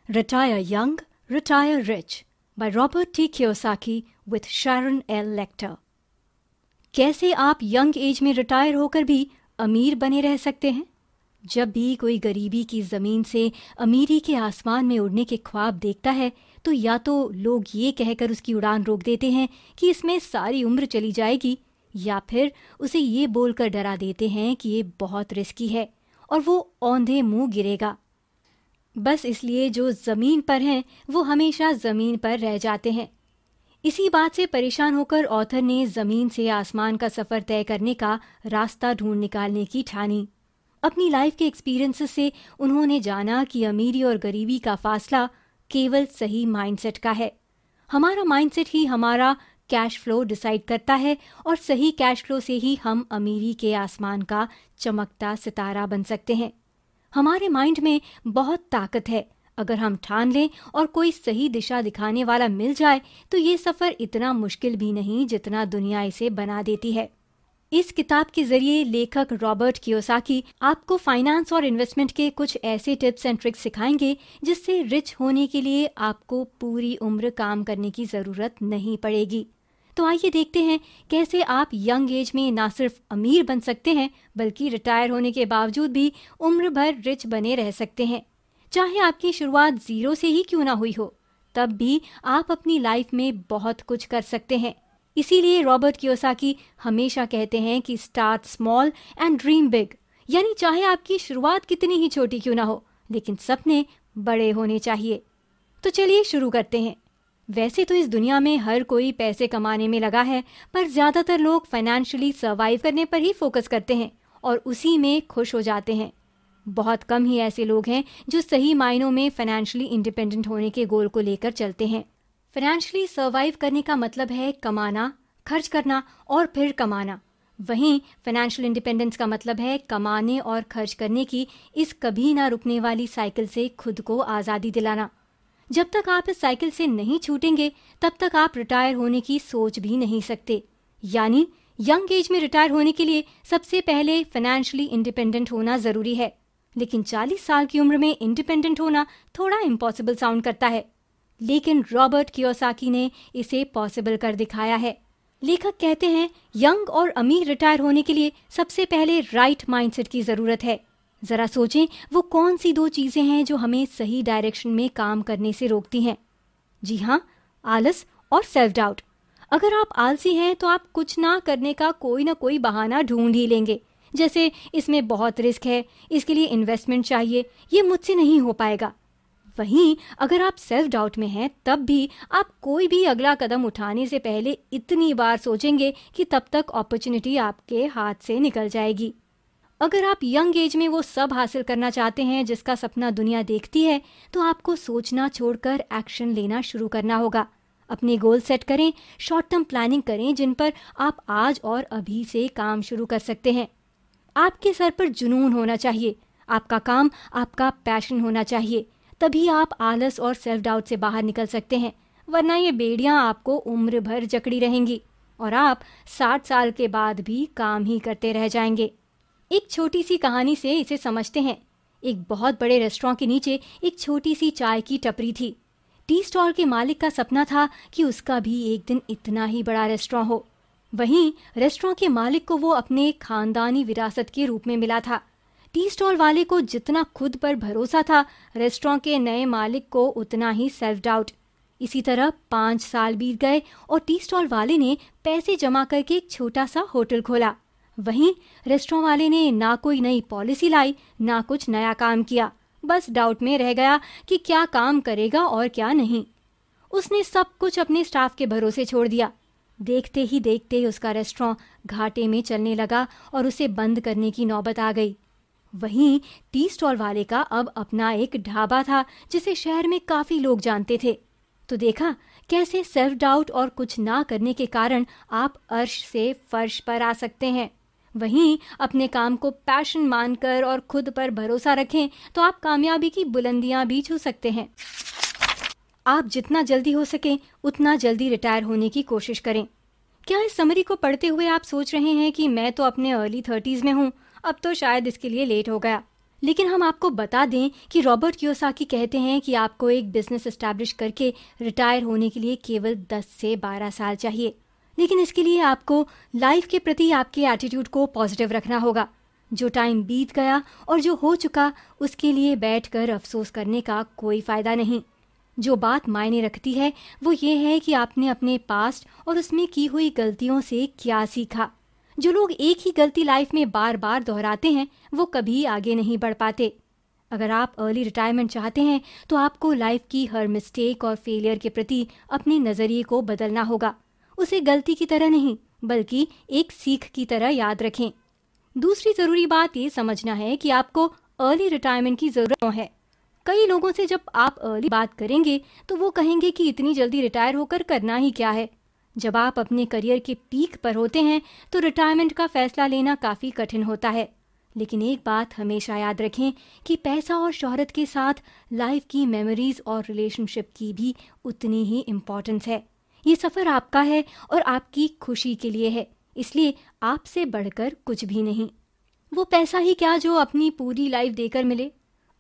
Retire Young, Retire Rich by Robert T. Kiyosaki with Sharon L. Lecter. कैसे आप young age में retire होकर भी अमीर बने रह सकते हैं? जब भी कोई गरीबी की ज़मीन से अमीरी के आसमान में उड़ने के ख्वाब देखता है तो या तो लोग ये कहकर उसकी उड़ान रोक देते हैं कि इसमें सारी उम्र चली जाएगी, या फिर उसे ये बोलकर डरा देते हैं कि ये बहुत रिस्की है और वो औंधे मुंह गिरेगा। बस इसलिए जो ज़मीन पर हैं वो हमेशा ज़मीन पर रह जाते हैं। इसी बात से परेशान होकर ऑथर ने ज़मीन से आसमान का सफ़र तय करने का रास्ता ढूंढ निकालने की ठानी। अपनी लाइफ के एक्सपीरियंसेस से उन्होंने जाना कि अमीरी और गरीबी का फासला केवल सही माइंडसेट का है। हमारा माइंडसेट ही हमारा कैश फ्लो डिसाइड करता है और सही कैश फ्लो से ही हम अमीरी के आसमान का चमकता सितारा बन सकते हैं। हमारे माइंड में बहुत ताकत है। अगर हम ठान लें और कोई सही दिशा दिखाने वाला मिल जाए तो ये सफ़र इतना मुश्किल भी नहीं जितना दुनिया इसे बना देती है। इस किताब के जरिए लेखक रॉबर्ट कियोसाकी आपको फाइनेंस और इन्वेस्टमेंट के कुछ ऐसे टिप्स एंड ट्रिक्स सिखाएंगे जिससे रिच होने के लिए आपको पूरी उम्र काम करने की ज़रूरत नहीं पड़ेगी। तो आइए देखते हैं कैसे आप यंग एज में ना सिर्फ अमीर बन सकते हैं बल्कि रिटायर होने के बावजूद भी उम्र भर रिच बने रह सकते हैं। चाहे आपकी शुरुआत ज़ीरो से ही क्यों ना हुई हो, तब भी आप अपनी लाइफ में बहुत कुछ कर सकते हैं। इसीलिए रॉबर्ट कियोसाकी हमेशा कहते हैं कि start small and dream big, यानी चाहे आपकी शुरुआत कितनी ही छोटी क्यों ना हो लेकिन सपने बड़े होने चाहिए। तो चलिए शुरू करते हैं। वैसे तो इस दुनिया में हर कोई पैसे कमाने में लगा है, पर ज़्यादातर लोग फाइनेंशियली सर्वाइव करने पर ही फोकस करते हैं और उसी में खुश हो जाते हैं। बहुत कम ही ऐसे लोग हैं जो सही मायनों में फाइनेंशियली इंडिपेंडेंट होने के गोल को लेकर चलते हैं। फाइनेंशियली सर्वाइव करने का मतलब है कमाना, खर्च करना और फिर कमाना। वहीं फाइनेंशियल इंडिपेंडेंस का मतलब है कमाने और खर्च करने की इस कभी ना रुकने वाली साइकिल से खुद को आज़ादी दिलाना। जब तक आप इस साइकिल से नहीं छूटेंगे तब तक आप रिटायर होने की सोच भी नहीं सकते। यानी यंग एज में रिटायर होने के लिए सबसे पहले फाइनेंशियली इंडिपेंडेंट होना ज़रूरी है। लेकिन 40 साल की उम्र में इंडिपेंडेंट होना थोड़ा इम्पॉसिबल साउंड करता है, लेकिन रॉबर्ट कियोसाकी ने इसे पॉसिबल कर दिखाया है। लेखक कहते हैं यंग और अमीर रिटायर होने के लिए सबसे पहले राइट माइंडसेट की ज़रूरत है। ज़रा सोचें वो कौन सी दो चीज़ें हैं जो हमें सही डायरेक्शन में काम करने से रोकती हैं। जी हाँ, आलस और सेल्फ डाउट। अगर आप आलसी हैं तो आप कुछ ना करने का कोई ना कोई बहाना ढूंढ ही लेंगे, जैसे इसमें बहुत रिस्क है, इसके लिए इन्वेस्टमेंट चाहिए, ये मुझसे नहीं हो पाएगा। वहीं अगर आप सेल्फ डाउट में हैं तब भी आप कोई भी अगला कदम उठाने से पहले इतनी बार सोचेंगे कि तब तक अपॉर्चुनिटी आपके हाथ से निकल जाएगी। अगर आप यंग एज में वो सब हासिल करना चाहते हैं जिसका सपना दुनिया देखती है तो आपको सोचना छोड़कर एक्शन लेना शुरू करना होगा। अपने गोल सेट करें, शॉर्ट टर्म प्लानिंग करें जिन पर आप आज और अभी से काम शुरू कर सकते हैं। आपके सर पर जुनून होना चाहिए, आपका काम आपका पैशन होना चाहिए, तभी आप आलस और सेल्फ डाउट से बाहर निकल सकते हैं। वरना ये बेड़ियां आपको उम्र भर जकड़ी रहेंगी और आप 60 साल के बाद भी काम ही करते रह जाएंगे। एक छोटी सी कहानी से इसे समझते हैं। एक बहुत बड़े रेस्टोरेंट के नीचे एक छोटी सी चाय की टपरी थी। टी स्टॉल के मालिक का सपना था कि उसका भी एक दिन इतना ही बड़ा रेस्टोरेंट हो। वहीं रेस्टोरेंट के मालिक को वो अपने खानदानी विरासत के रूप में मिला था। टी स्टॉल वाले को जितना खुद पर भरोसा था, रेस्टोरेंट के नए मालिक को उतना ही सेल्फ डाउट। इसी तरह 5 साल बीत गए और टी स्टॉल वाले ने पैसे जमा करके एक छोटा सा होटल खोला। वहीं रेस्टोरेंट वाले ने ना कोई नई पॉलिसी लाई, ना कुछ नया काम किया, बस डाउट में रह गया कि क्या काम करेगा और क्या नहीं। उसने सब कुछ अपने स्टाफ के भरोसे छोड़ दिया। देखते ही देखते उसका रेस्टोरेंट घाटे में चलने लगा और उसे बंद करने की नौबत आ गई। वहीं टी स्टॉल वाले का अब अपना एक ढाबा था जिसे शहर में काफी लोग जानते थे। तो देखा कैसे सेल्फ डाउट और कुछ ना करने के कारण आप अर्श से फर्श पर आ सकते हैं। वहीं अपने काम को पैशन मानकर और खुद पर भरोसा रखें तो आप कामयाबी की बुलंदियां भी छू सकते हैं। आप जितना जल्दी हो सके उतना जल्दी रिटायर होने की कोशिश करें। क्या इस समरी को पढ़ते हुए आप सोच रहे हैं कि मैं तो अपने अर्ली 30s में हूँ, अब तो शायद इसके लिए लेट हो गया। लेकिन हम आपको बता दें कि रॉबर्ट कियोसाकी कहते हैं कि आपको एक बिजनेस एस्टैब्लिश करके रिटायर होने के लिए केवल 10 से 12 साल चाहिए। लेकिन इसके लिए आपको लाइफ के प्रति आपके एटीट्यूड को पॉजिटिव रखना होगा। जो टाइम बीत गया और जो हो चुका उसके लिए बैठकर अफसोस करने का कोई फायदा नहीं। जो बात मायने रखती है वो ये है कि आपने अपने पास्ट और उसमें की हुई गलतियों से क्या सीखा। जो लोग एक ही गलती लाइफ में बार बार दोहराते हैं वो कभी आगे नहीं बढ़ पाते। अगर आप अर्ली रिटायरमेंट चाहते हैं तो आपको लाइफ की हर मिस्टेक और फेलियर के प्रति अपने नजरिए को बदलना होगा। उसे गलती की तरह नहीं बल्कि एक सीख की तरह याद रखें। दूसरी जरूरी बात ये समझना है कि आपको अर्ली रिटायरमेंट की जरूरत है। कई लोगों से जब आप अर्ली बात करेंगे तो वो कहेंगे कि इतनी जल्दी रिटायर होकर करना ही क्या है। जब आप अपने करियर के पीक पर होते हैं तो रिटायरमेंट का फैसला लेना काफी कठिन होता है। लेकिन एक बात हमेशा याद रखें कि पैसा और शोहरत के साथ लाइफ की मेमोरीज और रिलेशनशिप की भी उतनी ही इम्पोर्टेंस है। ये सफर आपका है और आपकी खुशी के लिए है, इसलिए आपसे बढ़कर कुछ भी नहीं। वो पैसा ही क्या जो अपनी पूरी लाइफ देकर मिले।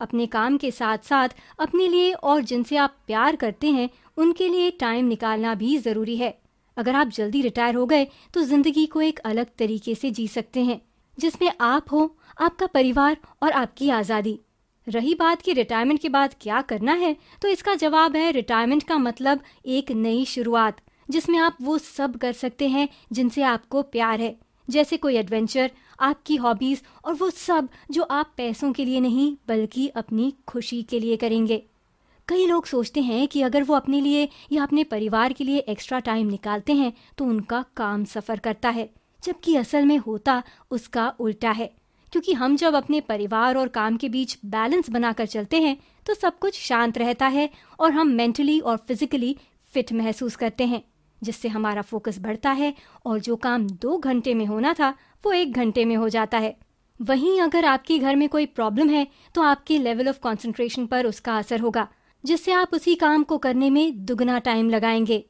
अपने काम के साथ साथ अपने लिए और जिनसे आप प्यार करते हैं उनके लिए टाइम निकालना भी जरूरी है। अगर आप जल्दी रिटायर हो गए तो जिंदगी को एक अलग तरीके से जी सकते हैं जिसमें आप हो, आपका परिवार और आपकी आज़ादी। रही बात कि रिटायरमेंट के बाद क्या करना है तो इसका जवाब है रिटायरमेंट का मतलब एक नई शुरुआत जिसमें आप वो सब कर सकते हैं जिनसे आपको प्यार है, जैसे कोई एडवेंचर, आपकी हॉबीज और वो सब जो आप पैसों के लिए नहीं बल्कि अपनी खुशी के लिए करेंगे। कई लोग सोचते हैं कि अगर वो अपने लिए या अपने परिवार के लिए एक्स्ट्रा टाइम निकालते हैं तो उनका काम सफ़र करता है, जबकि असल में होता उसका उल्टा है। क्योंकि हम जब अपने परिवार और काम के बीच बैलेंस बनाकर चलते हैं तो सब कुछ शांत रहता है और हम मेंटली और फिजिकली फिट महसूस करते हैं, जिससे हमारा फोकस बढ़ता है और जो काम 2 घंटे में होना था वो 1 घंटे में हो जाता है। वहीं अगर आपके घर में कोई प्रॉब्लम है तो आपके लेवल ऑफ कंसंट्रेशन पर उसका असर होगा, जिससे आप उसी काम को करने में दुगना टाइम लगाएंगे।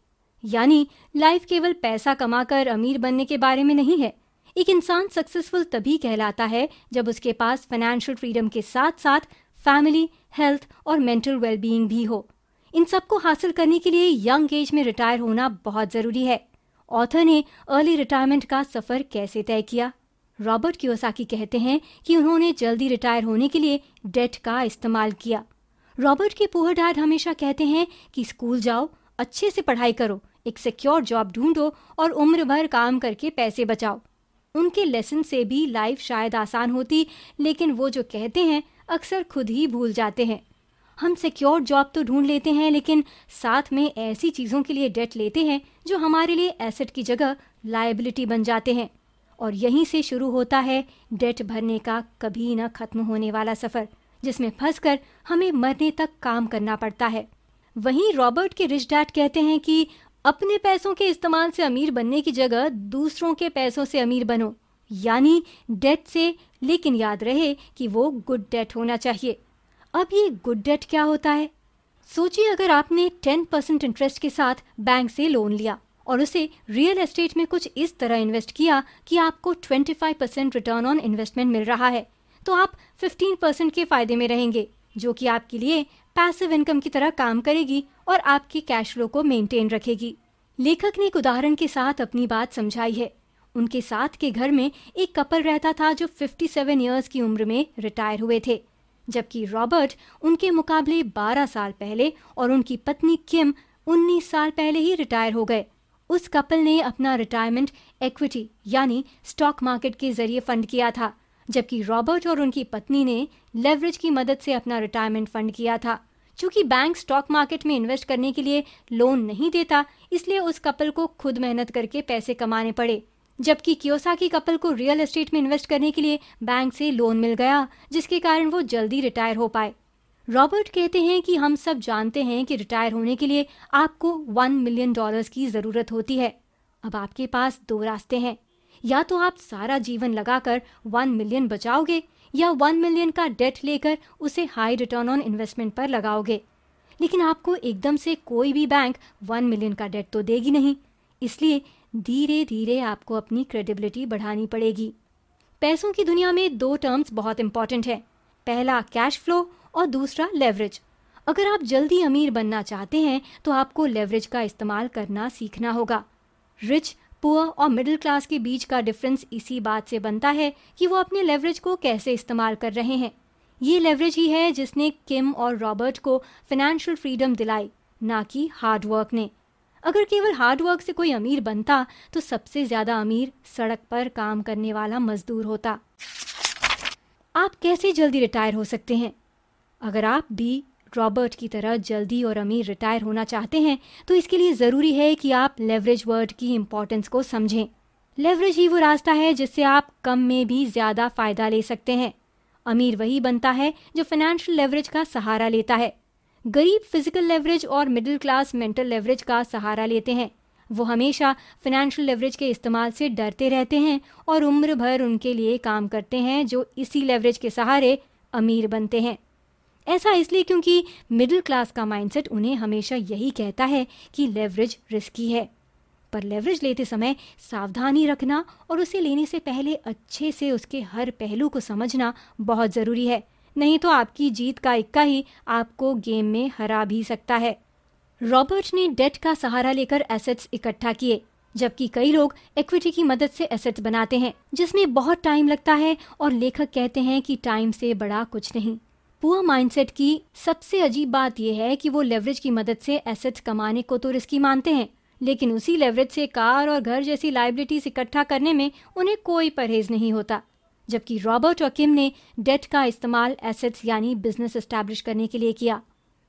यानी लाइफ केवल पैसा कमाकर अमीर बनने के बारे में नहीं है। एक इंसान सक्सेसफुल तभी कहलाता है जब उसके पास फाइनेंशियल फ्रीडम के साथ साथ फैमिली, हेल्थ और मेंटल वेलबीइंग भी हो। इन सब को हासिल करने के लिए यंग एज में रिटायर होना बहुत जरूरी है। ऑथर ने अर्ली रिटायरमेंट का सफर कैसे तय किया? रॉबर्ट कियोसाकी कहते हैं कि उन्होंने जल्दी रिटायर होने के लिए डेट का इस्तेमाल किया। रॉबर्ट के पुअर डैड हमेशा कहते हैं कि स्कूल जाओ, अच्छे से पढ़ाई करो, एक सिक्योर जॉब ढूंढो और उम्र भर काम करके पैसे बचाओ। उनके लेसन से भी लाइफ शायद आसान होती, लेकिन वो जो कहते हैं अक्सर खुद ही भूल जाते हैं। हम सिक्योर जॉब तो ढूंढ लेते हैं लेकिन साथ में ऐसी चीज़ों के लिए डेट लेते हैं जो हमारे लिए एसेट की जगह लायबिलिटी बन जाते हैं। और यहीं से शुरू होता है डेट भरने का कभी न खत्म होने वाला सफ़र, जिसमें फंसकर हमें मरने तक काम करना पड़ता है। वहीं रॉबर्ट के रिच डैड कहते हैं कि अपने पैसों के इस्तेमाल से अमीर बनने की जगह दूसरों के पैसों से अमीर बनो, यानी डेट से, लेकिन याद रहे कि वो गुड डेट होना चाहिए। अब ये गुड डेट क्या होता है? सोचिए अगर आपने 10% इंटरेस्ट के साथ बैंक से लोन लिया और उसे रियल एस्टेट में कुछ इस तरह इन्वेस्ट किया कि आपको 25% रिटर्न ऑन इन्वेस्टमेंट मिल रहा है, तो आप 15% के फायदे में रहेंगे, जो कि आपके लिए पैसिव इनकम की तरह काम करेगी और आपके कैश फ्लो को मेंटेन रखेगी। लेखक ने एक उदाहरण के साथ अपनी बात समझाई है। उनके साथ के घर में एक कपल रहता था जो 57 इयर्स की उम्र में रिटायर हुए थे, जबकि रॉबर्ट उनके मुकाबले 12 साल पहले और उनकी पत्नी किम 19 साल पहले ही रिटायर हो गए। उस कपल ने अपना रिटायरमेंट इक्विटी यानी स्टॉक मार्केट के जरिए फंड किया था, जबकि रॉबर्ट और उनकी पत्नी ने लेवरेज की मदद से अपना रिटायरमेंट फंड किया था। चूंकि बैंक स्टॉक मार्केट में इन्वेस्ट करने के लिए लोन नहीं देता, इसलिए उस कपल को खुद मेहनत करके पैसे कमाने पड़े, जबकि कियोसाकी कपल को रियल एस्टेट में इन्वेस्ट करने के लिए बैंक से लोन मिल गया, जिसके कारण वो जल्दी रिटायर हो पाए। रॉबर्ट कहते हैं कि हम सब जानते हैं कि रिटायर होने के लिए आपको $1 मिलियन की ज़रूरत होती है। अब आपके पास 2 रास्ते हैं, या तो आप सारा जीवन लगाकर 1 मिलियन बचाओगे या 1 मिलियन का डेट लेकर उसे हाई रिटर्न ऑन इन्वेस्टमेंट पर लगाओगे। लेकिन आपको एकदम से कोई भी बैंक 1 मिलियन का डेट तो देगी नहीं, इसलिए धीरे धीरे आपको अपनी क्रेडिबिलिटी बढ़ानी पड़ेगी। पैसों की दुनिया में दो टर्म्स बहुत इंपॉर्टेंट है, पहला कैश फ्लो और दूसरा लेवरेज। अगर आप जल्दी अमीर बनना चाहते हैं तो आपको लेवरेज का इस्तेमाल करना सीखना होगा। रिच, पुअर और मिडिल क्लास के बीच का डिफरेंस इसी बात से बनता है कि वो अपने लेवरेज को कैसे इस्तेमाल कर रहे हैं। ये लेवरेज ही है जिसने किम और रॉबर्ट को फाइनेंशियल फ्रीडम दिलाई, ना कि हार्ड वर्क ने। अगर केवल हार्ड वर्क से कोई अमीर बनता तो सबसे ज्यादा अमीर सड़क पर काम करने वाला मजदूर होता। आप कैसे जल्दी रिटायर हो सकते हैं? अगर आप भी रॉबर्ट की तरह जल्दी और अमीर रिटायर होना चाहते हैं तो इसके लिए ज़रूरी है कि आप लेवरेज वर्ड की इम्पोर्टेंस को समझें। लेवरेज ही वो रास्ता है जिससे आप कम में भी ज़्यादा फ़ायदा ले सकते हैं। अमीर वही बनता है जो फाइनेंशियल लेवरेज का सहारा लेता है। गरीब फिजिकल लेवरेज और मिडिल क्लास मेंटल लेवरेज का सहारा लेते हैं। वो हमेशा फाइनेंशियल लेवरेज के इस्तेमाल से डरते रहते हैं और उम्र भर उनके लिए काम करते हैं जो इसी लेवरेज के सहारे अमीर बनते हैं। ऐसा इसलिए क्योंकि मिडिल क्लास का माइंडसेट उन्हें हमेशा यही कहता है कि लेवरेज रिस्की है। पर लेवरेज लेते समय सावधानी रखना और उसे लेने से पहले अच्छे से उसके हर पहलू को समझना बहुत ज़रूरी है, नहीं तो आपकी जीत का इक्का ही आपको गेम में हरा भी सकता है। रॉबर्ट ने डेट का सहारा लेकर एसेट्स इकट्ठा किए, जबकि कई लोग इक्विटी की मदद से एसेट्स बनाते हैं जिसमें बहुत टाइम लगता है और लेखक कहते हैं कि टाइम से बड़ा कुछ नहीं। पुअर माइंडसेट की सबसे अजीब बात यह है कि वो लेवरेज की मदद से एसेट्स कमाने को तो रिस्की मानते हैं, लेकिन उसी लेवरेज से कार और घर जैसी लायबिलिटीज इकट्ठा करने में उन्हें कोई परहेज नहीं होता। जबकि रॉबर्ट और किम ने डेट का इस्तेमाल एसेट्स यानी बिजनेस एस्टैब्लिश करने के लिए किया।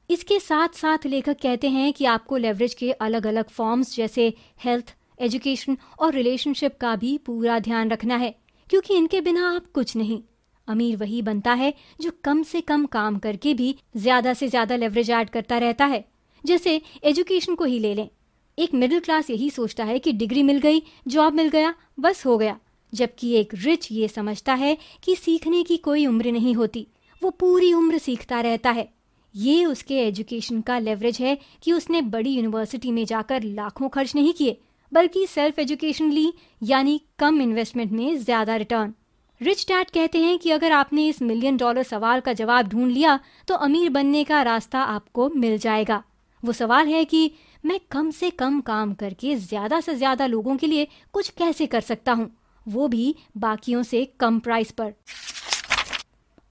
इसके साथ साथ लेखक कहते हैं कि आपको लेवरेज के अलग अलग फॉर्म्स जैसे हेल्थ, एजुकेशन और रिलेशनशिप का भी पूरा ध्यान रखना है, क्योंकि इनके बिना आप कुछ नहीं। अमीर वही बनता है जो कम से कम काम करके भी ज्यादा से ज्यादा लेवरेज ऐड करता रहता है। जैसे एजुकेशन को ही ले लें, एक मिडिल क्लास यही सोचता है कि डिग्री मिल गई, जॉब मिल गया, बस हो गया, जबकि एक रिच ये समझता है कि सीखने की कोई उम्र नहीं होती, वो पूरी उम्र सीखता रहता है। ये उसके एजुकेशन का लेवरेज है कि उसने बड़ी यूनिवर्सिटी में जाकर लाखों खर्च नहीं किए, बल्कि सेल्फ एजुकेशन ली, यानी कम इन्वेस्टमेंट में ज्यादा रिटर्न। रिच डैड कहते हैं कि अगर आपने इस $1 मिलियन सवाल का जवाब ढूंढ लिया तो अमीर बनने का रास्ता आपको मिल जाएगा। वो सवाल है कि मैं कम से कम काम करके ज्यादा से ज्यादा लोगों के लिए कुछ कैसे कर सकता हूँ, वो भी बाकियों से कम प्राइस पर।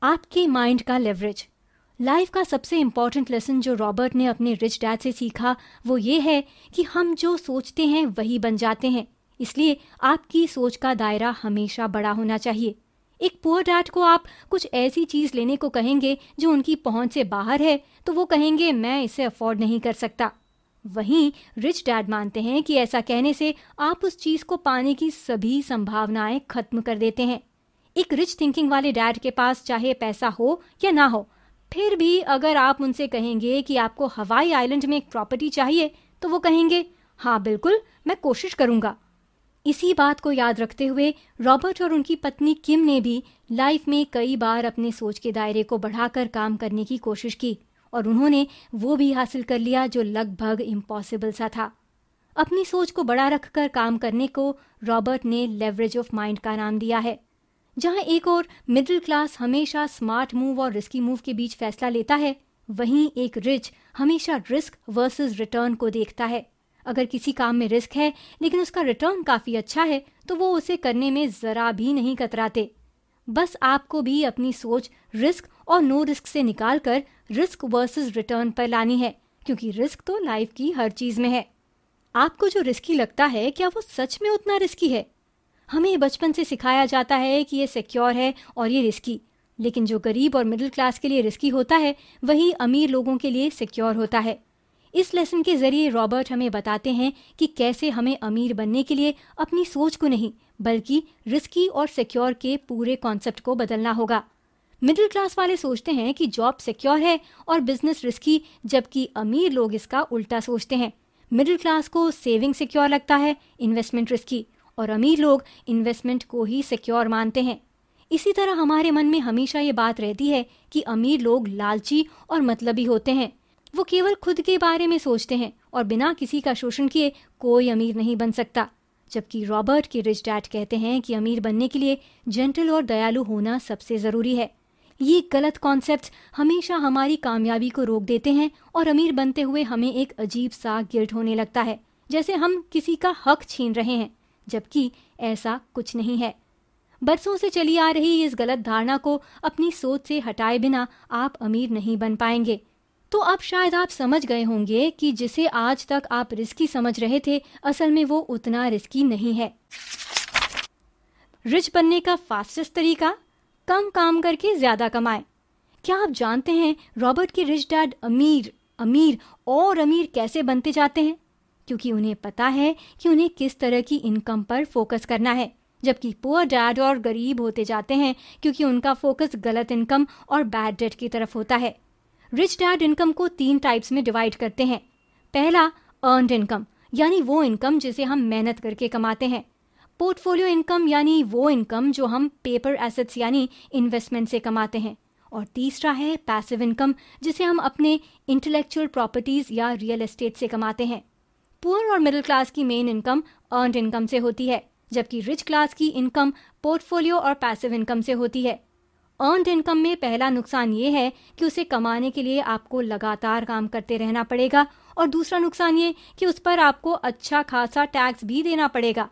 आपके माइंड का लेवरेज। लाइफ का सबसे इम्पोर्टेंट लेसन जो रॉबर्ट ने अपने रिच डैड से सीखा वो ये है कि हम जो सोचते हैं वही बन जाते हैं, इसलिए आपकी सोच का दायरा हमेशा बड़ा होना चाहिए। एक पुअर डैड को आप कुछ ऐसी चीज लेने को कहेंगे जो उनकी पहुंच से बाहर है तो वो कहेंगे मैं इसे अफोर्ड नहीं कर सकता। वहीं रिच डैड मानते हैं कि ऐसा कहने से आप उस चीज को पाने की सभी संभावनाएं खत्म कर देते हैं। एक रिच थिंकिंग वाले डैड के पास चाहे पैसा हो या ना हो, फिर भी अगर आप उनसे कहेंगे कि आपको हवाई आइलैंड में एक प्रॉपर्टी चाहिए तो वो कहेंगे हाँ बिल्कुल, मैं कोशिश करूंगा। इसी बात को याद रखते हुए रॉबर्ट और उनकी पत्नी किम ने भी लाइफ में कई बार अपने सोच के दायरे को बढ़ाकर काम करने की कोशिश की और उन्होंने वो भी हासिल कर लिया जो लगभग इम्पॉसिबल सा था। अपनी सोच को बड़ा रखकर काम करने को रॉबर्ट ने लेवरेज ऑफ माइंड का नाम दिया है। जहां एक और मिडिल क्लास हमेशा स्मार्ट मूव और रिस्की मूव के बीच फैसला लेता है, वहीं एक रिच हमेशा रिस्क वर्सेस रिटर्न को देखता है। अगर किसी काम में रिस्क है लेकिन उसका रिटर्न काफी अच्छा है तो वो उसे करने में जरा भी नहीं कतराते। बस आपको भी अपनी सोच रिस्क और नो रिस्क से निकालकर रिस्क वर्सेस रिटर्न पर लानी है, क्योंकि रिस्क तो लाइफ की हर चीज में है। आपको जो रिस्की लगता है क्या वो सच में उतना रिस्की है? हमें बचपन से सिखाया जाता है कि ये सिक्योर है और ये रिस्की, लेकिन जो गरीब और मिडिल क्लास के लिए रिस्की होता है वही अमीर लोगों के लिए सिक्योर होता है। इस लेसन के जरिए रॉबर्ट हमें बताते हैं कि कैसे हमें अमीर बनने के लिए अपनी सोच को नहीं बल्कि रिस्की और सिक्योर के पूरे कॉन्सेप्ट को बदलना होगा। मिडिल क्लास वाले सोचते हैं कि जॉब सिक्योर है और बिजनेस रिस्की, जबकि अमीर लोग इसका उल्टा सोचते हैं। मिडिल क्लास को सेविंग सिक्योर लगता है, इन्वेस्टमेंट रिस्की, और अमीर लोग इन्वेस्टमेंट को ही सिक्योर मानते हैं। इसी तरह हमारे मन में हमेशा ये बात रहती है कि अमीर लोग लालची और मतलबी होते हैं। वो केवल खुद के बारे में सोचते हैं और बिना किसी का शोषण किए कोई अमीर नहीं बन सकता, जबकि रॉबर्ट के रिच डैड कहते हैं कि अमीर बनने के लिए जेंटल और दयालु होना सबसे ज़रूरी है। ये गलत कॉन्सेप्ट्स हमेशा हमारी कामयाबी को रोक देते हैं और अमीर बनते हुए हमें एक अजीब सा गिल्ट होने लगता है, जैसे हम किसी का हक छीन रहे हैं, जबकि ऐसा कुछ नहीं है। बरसों से चली आ रही इस गलत धारणा को अपनी सोच से हटाए बिना आप अमीर नहीं बन पाएंगे। तो अब शायद आप समझ गए होंगे कि जिसे आज तक आप रिस्की समझ रहे थे, असल में वो उतना रिस्की नहीं है। रिच बनने का फास्टेस्ट तरीका, कम काम करके ज्यादा कमाएं। क्या आप जानते हैं रॉबर्ट के रिच डैड अमीर अमीर और अमीर कैसे बनते जाते हैं? क्योंकि उन्हें पता है कि उन्हें किस तरह की इनकम पर फोकस करना है, जबकि पुअर डैड और गरीब होते जाते हैं क्योंकि उनका फोकस गलत इनकम और बैड डेट की तरफ होता है। रिच डैड इनकम को 3 टाइप्स में डिवाइड करते हैं। पहला, अर्न्ड इनकम, यानी वो इनकम जिसे हम मेहनत करके कमाते हैं। पोर्टफोलियो इनकम, यानी वो इनकम जो हम पेपर एसेट्स यानी इन्वेस्टमेंट से कमाते हैं। और तीसरा है पैसिव इनकम, जिसे हम अपने इंटेलेक्चुअल प्रॉपर्टीज या रियल एस्टेट से कमाते हैं। पुअर और मिडिल क्लास की मेन इनकम अर्न्ड इनकम से होती है, जबकि रिच क्लास की इनकम पोर्टफोलियो और पैसिव इनकम से होती है। अर्न्ड इनकम में पहला नुकसान ये है कि उसे कमाने के लिए आपको लगातार काम करते रहना पड़ेगा, और दूसरा नुकसान ये कि उस पर आपको अच्छा खासा टैक्स भी देना पड़ेगा।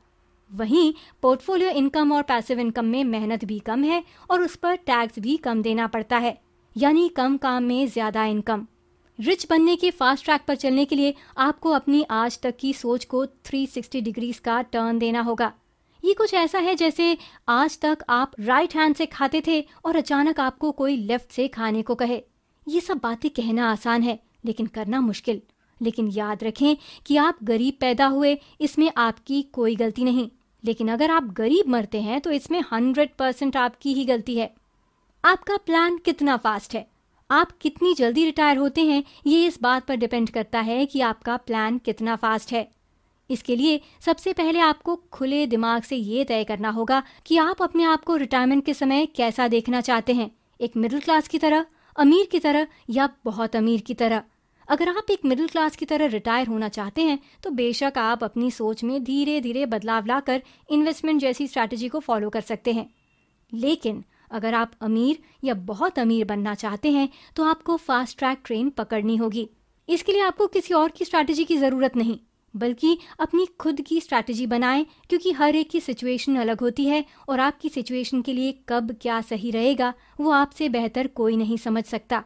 वहीं पोर्टफोलियो इनकम और पैसिव इनकम में मेहनत भी कम है और उस पर टैक्स भी कम देना पड़ता है, यानी कम काम में ज्यादा इनकम। रिच बनने के फास्ट ट्रैक पर चलने के लिए आपको अपनी आज तक की सोच को 360 डिग्रीज का टर्न देना होगा। ये कुछ ऐसा है जैसे आज तक आप राइट हैंड से खाते थे और अचानक आपको कोई लेफ्ट से खाने को कहे। ये सब बातें कहना आसान है लेकिन करना मुश्किल। लेकिन याद रखें कि आप गरीब पैदा हुए, इसमें आपकी कोई गलती नहीं, लेकिन अगर आप गरीब मरते हैं तो इसमें 100% आपकी ही गलती है। आपका प्लान कितना फास्ट है, आप कितनी जल्दी रिटायर होते हैं, ये इस बात पर डिपेंड करता है कि आपका प्लान कितना फास्ट है। इसके लिए सबसे पहले आपको खुले दिमाग से ये तय करना होगा कि आप अपने आप को रिटायरमेंट के समय कैसा देखना चाहते हैं, एक मिडिल क्लास की तरह, अमीर की तरह या बहुत अमीर की तरह। अगर आप एक मिडिल क्लास की तरह रिटायर होना चाहते हैं तो बेशक आप अपनी सोच में धीरे धीरे बदलाव लाकर इन्वेस्टमेंट जैसी स्ट्रैटेजी को फॉलो कर सकते हैं। लेकिन अगर आप अमीर या बहुत अमीर बनना चाहते हैं तो आपको फास्ट ट्रैक ट्रेन पकड़नी होगी। इसके लिए आपको किसी और की स्ट्रैटेजी की जरूरत नहीं, बल्कि अपनी खुद की स्ट्रैटेजी बनाएं, क्योंकि हर एक की सिचुएशन अलग होती है और आपकी सिचुएशन के लिए कब क्या सही रहेगा वो आपसे बेहतर कोई नहीं समझ सकता।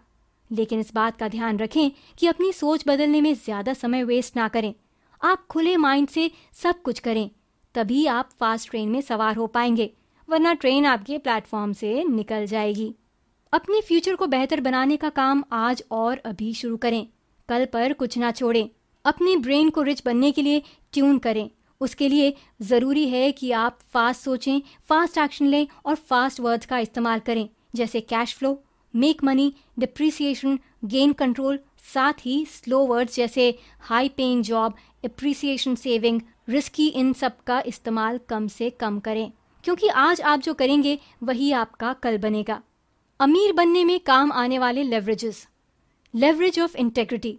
लेकिन इस बात का ध्यान रखें कि अपनी सोच बदलने में ज्यादा समय वेस्ट ना करें। आप खुले माइंड से सब कुछ करें, तभी आप फास्ट ट्रेन में सवार हो पाएंगे, वरना ट्रेन आपके प्लेटफॉर्म से निकल जाएगी। अपने फ्यूचर को बेहतर बनाने का काम आज और अभी शुरू करें, कल पर कुछ ना छोड़ें। अपने ब्रेन को रिच बनने के लिए ट्यून करें। उसके लिए ज़रूरी है कि आप फास्ट सोचें, फास्ट एक्शन लें और फास्ट वर्ड्स का इस्तेमाल करें, जैसे cash flow, make money, depreciation, gain control. साथ ही स्लो वर्ड्स जैसे high paying job, appreciation, saving, risky, इन सब का इस्तेमाल कम से कम करें, क्योंकि आज आप जो करेंगे वही आपका कल बनेगा। अमीर बनने में काम आने वाले लेवरेजेस। Leverage of integrity.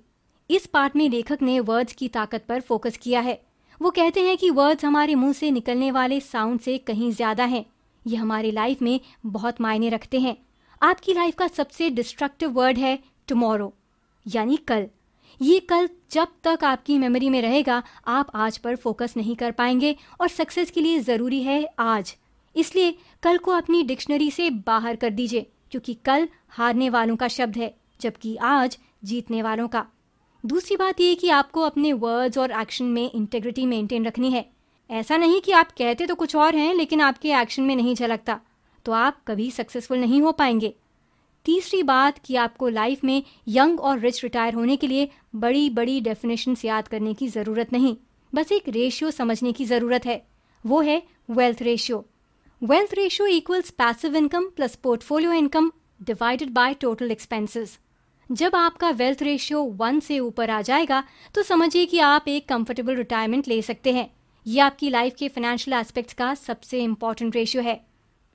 इस पार्ट में लेखक ने वर्ड्स की ताकत पर फोकस किया है। वो कहते हैं कि वर्ड्स हमारे मुंह से निकलने वाले साउंड से कहीं ज्यादा हैं। ये हमारी लाइफ में बहुत मायने रखते हैं। आपकी लाइफ का सबसे डिस्ट्रक्टिव वर्ड है टुमारो, यानी कल। ये कल जब तक आपकी मेमोरी में रहेगा आप आज पर फोकस नहीं कर पाएंगे, और सक्सेस के लिए जरूरी है आज। इसलिए कल को अपनी डिक्शनरी से बाहर कर दीजिए, क्योंकि कल हारने वालों का शब्द है जबकि आज जीतने वालों का। दूसरी बात ये कि आपको अपने वर्ड्स और एक्शन में इंटेग्रिटी मेंटेन रखनी है। ऐसा नहीं कि आप कहते तो कुछ और हैं लेकिन आपके एक्शन में नहीं झलकता, तो आप कभी सक्सेसफुल नहीं हो पाएंगे। तीसरी बात कि आपको लाइफ में यंग और रिच रिटायर होने के लिए बड़ी बड़ी डेफिनेशंस याद करने की ज़रूरत नहीं, बस एक रेशियो समझने की ज़रूरत है। वो है wealth ratio. Wealth ratio equals passive income plus portfolio income divided by total expenses. जब आपका वेल्थ रेशियो 1 से ऊपर आ जाएगा तो समझिए कि आप एक कंफर्टेबल रिटायरमेंट ले सकते हैं। ये आपकी लाइफ के फाइनेंशियल एस्पेक्ट्स का सबसे इंपॉर्टेंट रेशियो है।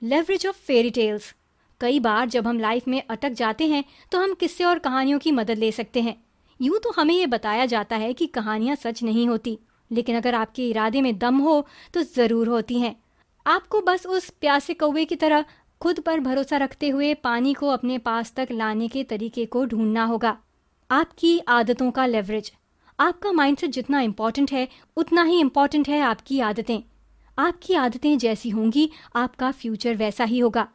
लेवरेज ऑफ फेरी टेल्स। कई बार जब हम लाइफ में अटक जाते हैं तो हम किस्से और कहानियों की मदद ले सकते हैं। यूं तो हमें ये बताया जाता है कि कहानियां सच नहीं होती, लेकिन अगर आपके इरादे में दम हो तो ज़रूर होती हैं। आपको बस उस प्यासे कौवे की तरह खुद पर भरोसा रखते हुए पानी को अपने पास तक लाने के तरीके को ढूंढना होगा। आपकी आदतों का लेवरेज। आपका माइंडसेट जितना इम्पोर्टेंट है उतना ही इम्पोर्टेंट है आपकी आदतें। आपकी आदतें जैसी होंगी आपका फ्यूचर वैसा ही होगा।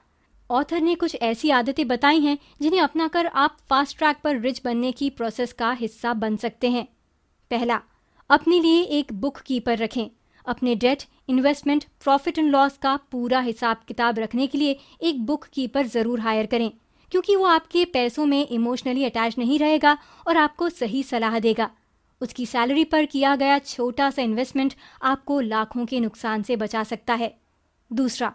ऑथर ने कुछ ऐसी आदतें बताई हैं जिन्हें अपनाकर आप फास्ट ट्रैक पर रिच बनने की प्रोसेस का हिस्सा बन सकते हैं। पहला, अपने लिए एक बुक कीपर रखें। अपने debt, investment, profit and loss का पूरा हिसाब किताब रखने के लिए एक बुक कीपर ज़रूर हायर करें, क्योंकि वो आपके पैसों में इमोशनली अटैच नहीं रहेगा और आपको सही सलाह देगा। उसकी सैलरी पर किया गया छोटा सा इन्वेस्टमेंट आपको लाखों के नुकसान से बचा सकता है। दूसरा,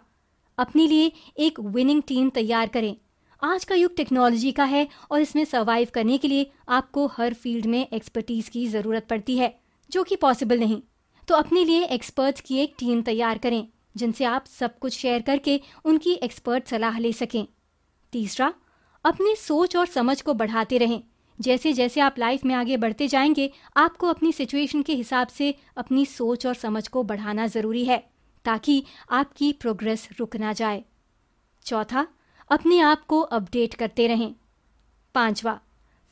अपने लिए एक विनिंग टीम तैयार करें। आज का युग टेक्नोलॉजी का है और इसमें सर्वाइव करने के लिए आपको हर फील्ड में एक्सपर्टीज की ज़रूरत पड़ती है, जो कि पॉसिबल नहीं। तो अपने लिए एक्सपर्ट्स की एक टीम तैयार करें जिनसे आप सब कुछ शेयर करके उनकी एक्सपर्ट सलाह ले सकें। तीसरा, अपनी सोच और समझ को बढ़ाते रहें। जैसे जैसे आप लाइफ में आगे बढ़ते जाएंगे आपको अपनी सिचुएशन के हिसाब से अपनी सोच और समझ को बढ़ाना ज़रूरी है ताकि आपकी प्रोग्रेस रुक ना जाए। चौथा, अपने आप को अपडेट करते रहें। पांचवा,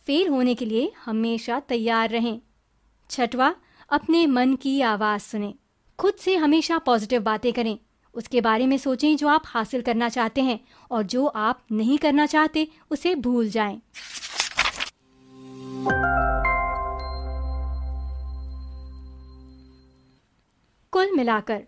फेल होने के लिए हमेशा तैयार रहें। छठवां, अपने मन की आवाज़ सुनें। खुद से हमेशा पॉजिटिव बातें करें। उसके बारे में सोचें जो आप हासिल करना चाहते हैं और जो आप नहीं करना चाहते उसे भूल जाएं। कुल मिलाकर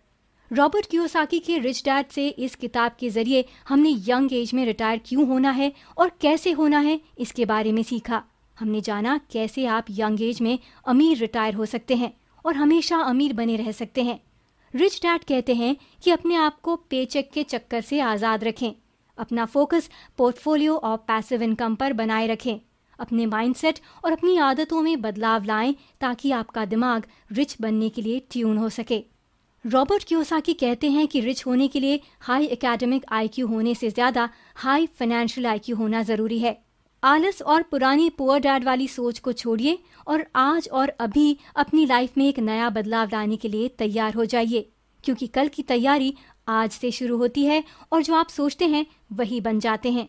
रॉबर्ट कियोसाकी के रिच डैड से इस किताब के जरिए हमने यंग एज में रिटायर क्यों होना है और कैसे होना है इसके बारे में सीखा। हमने जाना कैसे आप यंग एज में अमीर रिटायर हो सकते हैं और हमेशा अमीर बने रह सकते हैं। रिच डैड कहते हैं कि अपने आप को पेचेक के चक्कर से आज़ाद रखें। अपना फोकस पोर्टफोलियो और पैसिव इनकम पर बनाए रखें। अपने माइंडसेट और अपनी आदतों में बदलाव लाएं ताकि आपका दिमाग रिच बनने के लिए ट्यून हो सके। रॉबर्ट कियोसाकी कहते हैं कि रिच होने के लिए हाई एकेडमिक आईक्यू होने से ज़्यादा हाई फाइनेंशियल आईक्यू होना ज़रूरी है। आलस और पुरानी पुअर डैड वाली सोच को छोड़िए और आज और अभी अपनी लाइफ में एक नया बदलाव लाने के लिए तैयार हो जाइए, क्योंकि कल की तैयारी आज से शुरू होती है और जो आप सोचते हैं वही बन जाते हैं।